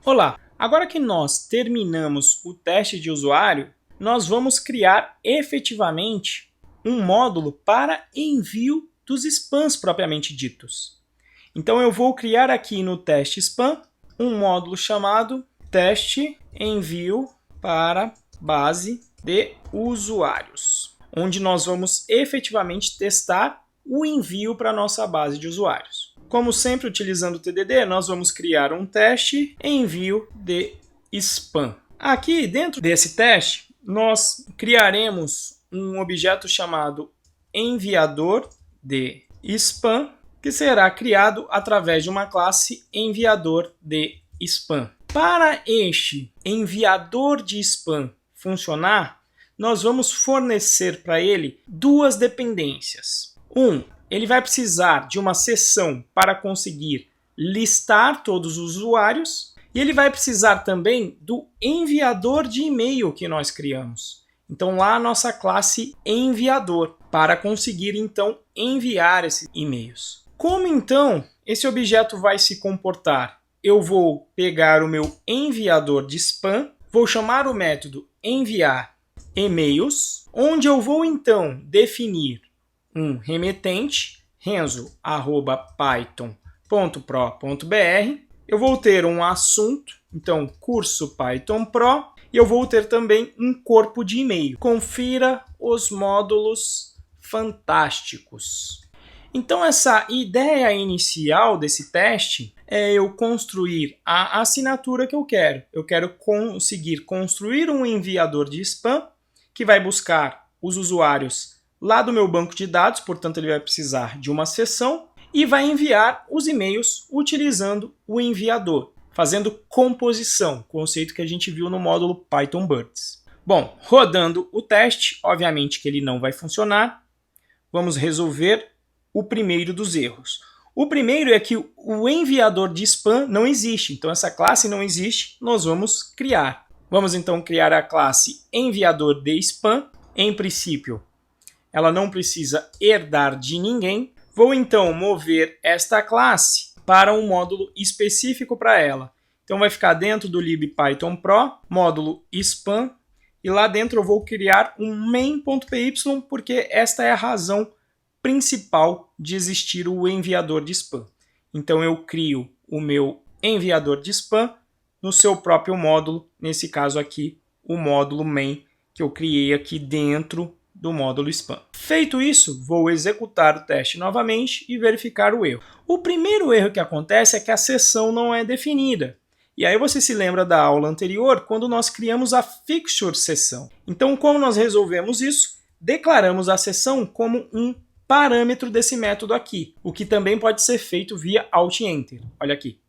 Olá! Agora que nós terminamos o teste de usuário, nós vamos criar efetivamente um módulo para envio dos spams propriamente ditos. Então eu vou criar aqui no teste spam um módulo chamado teste envio para base de usuários, onde nós vamos efetivamente testar o envio para a nossa base de usuários. Como sempre, utilizando o TDD, nós vamos criar um teste envio de spam. Aqui dentro desse teste, nós criaremos um objeto chamado enviador de spam, que será criado através de uma classe enviador de spam. Para este enviador de spam funcionar, nós vamos fornecer para ele duas dependências. Ele vai precisar de uma seção para conseguir listar todos os usuários e ele vai precisar também do enviador de e-mail que nós criamos. Então lá a nossa classe enviador para conseguir então enviar esses e-mails. Como então esse objeto vai se comportar? Eu vou pegar o meu enviador de spam, vou chamar o método enviar e-mails, onde eu vou então definir um remetente, renzo@python.pro.br. Eu vou ter um assunto, então curso Python Pro, e eu vou ter também um corpo de e-mail. Confira os módulos fantásticos. Então essa ideia inicial desse teste é eu construir a assinatura que eu quero. Eu quero conseguir construir um enviador de spam que vai buscar os usuários lá do meu banco de dados, portanto ele vai precisar de uma seção e vai enviar os e-mails utilizando o enviador, fazendo composição, conceito que a gente viu no módulo Python Birds. Bom, rodando o teste, obviamente que ele não vai funcionar, vamos resolver o primeiro dos erros. O primeiro é que o enviador de spam não existe, então essa classe não existe, nós vamos criar. Vamos então criar a classe enviador de spam. Em princípio, ela não precisa herdar de ninguém. Vou então mover esta classe para um módulo específico para ela. Então vai ficar dentro do libpython pro, módulo spam, e lá dentro eu vou criar um main.py, porque esta é a razão principal de existir o enviador de spam. Então eu crio o meu enviador de spam no seu próprio módulo, nesse caso aqui, o módulo main que eu criei aqui dentro do módulo spam. Feito isso, vou executar o teste novamente e verificar o erro. O primeiro erro que acontece é que a seção não é definida. E aí você se lembra da aula anterior, quando nós criamos a fixture seção. Então, como nós resolvemos isso? Declaramos a seção como um parâmetro desse método aqui, o que também pode ser feito via Alt-Enter. Olha aqui,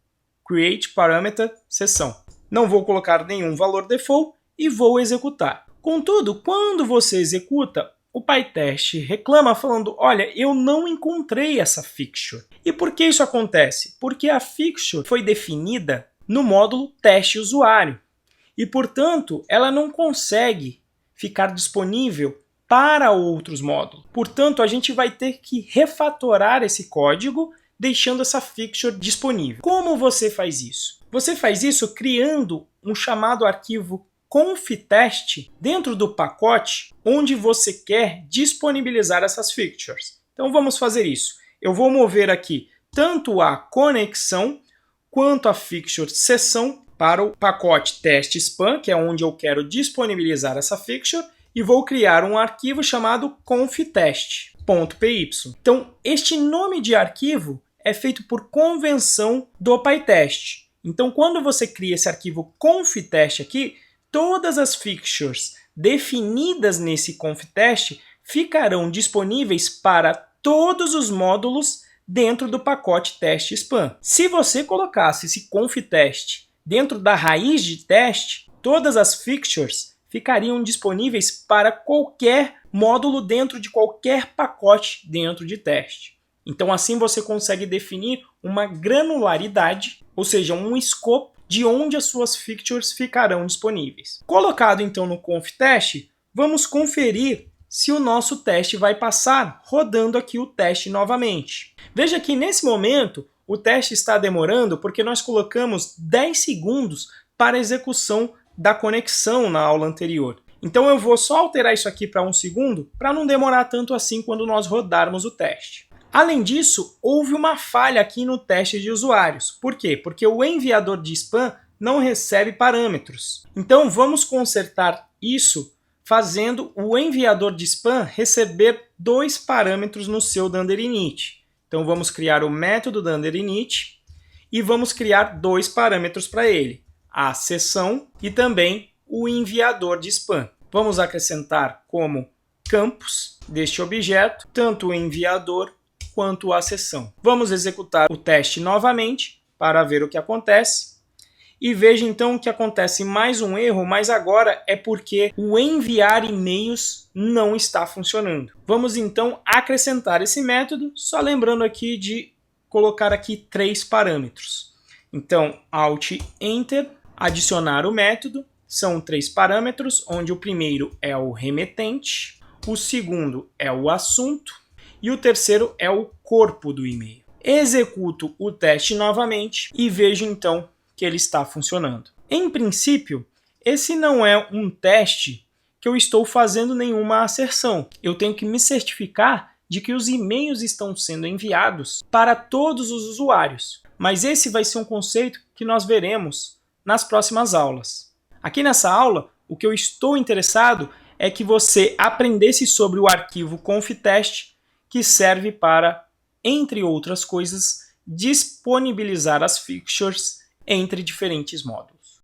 create parameter seção. Não vou colocar nenhum valor default e vou executar. Contudo, quando você executa, o PyTest reclama falando, olha, eu não encontrei essa fixture. E por que isso acontece? Porque a fixture foi definida no módulo teste usuário. E, portanto, ela não consegue ficar disponível para outros módulos. Portanto, a gente vai ter que refatorar esse código, deixando essa fixture disponível. Como você faz isso? Você faz isso criando um chamado arquivo conftest dentro do pacote onde você quer disponibilizar essas fixtures. Então vamos fazer isso. Eu vou mover aqui tanto a conexão quanto a fixture seção para o pacote teste spam, que é onde eu quero disponibilizar essa fixture, e vou criar um arquivo chamado conftest.py. Então este nome de arquivo é feito por convenção do PyTest. Então quando você cria esse arquivo conftest aqui, todas as fixtures definidas nesse conftest ficarão disponíveis para todos os módulos dentro do pacote teste spam. Se você colocasse esse conftest dentro da raiz de teste, todas as fixtures ficariam disponíveis para qualquer módulo dentro de qualquer pacote dentro de teste. Então assim você consegue definir uma granularidade, ou seja, um escopo de onde as suas fixtures ficarão disponíveis. Colocado então no conftest, vamos conferir se o nosso teste vai passar, rodando aqui o teste novamente. Veja que nesse momento o teste está demorando porque nós colocamos 10 segundos para a execução da conexão na aula anterior. Então eu vou só alterar isso aqui para 1 segundo para não demorar tanto assim quando nós rodarmos o teste. Além disso, houve uma falha aqui no teste de usuários. Por quê? Porque o enviador de spam não recebe parâmetros. Então vamos consertar isso fazendo o enviador de spam receber 2 parâmetros no seu Dunder Init. Então vamos criar o método Dunder Init e vamos criar 2 parâmetros para ele, a sessão e também o enviador de spam. Vamos acrescentar como campos deste objeto tanto o enviador quanto a sessão. Vamos executar o teste novamente para ver o que acontece. E veja então que acontece mais um erro, mas agora é porque o enviar e-mails não está funcionando. Vamos então acrescentar esse método, só lembrando aqui de colocar aqui 3 parâmetros. Então, Alt Enter, adicionar o método, são 3 parâmetros, onde o primeiro é o remetente, o segundo é o assunto e o terceiro é o corpo do e-mail. Executo o teste novamente e vejo então que ele está funcionando. Em princípio, esse não é um teste que eu estou fazendo nenhuma asserção. Eu tenho que me certificar de que os e-mails estão sendo enviados para todos os usuários. Mas esse vai ser um conceito que nós veremos nas próximas aulas. Aqui nessa aula, o que eu estou interessado é que você aprendesse sobre o arquivo conftest, que serve para, entre outras coisas, disponibilizar as fixtures entre diferentes módulos.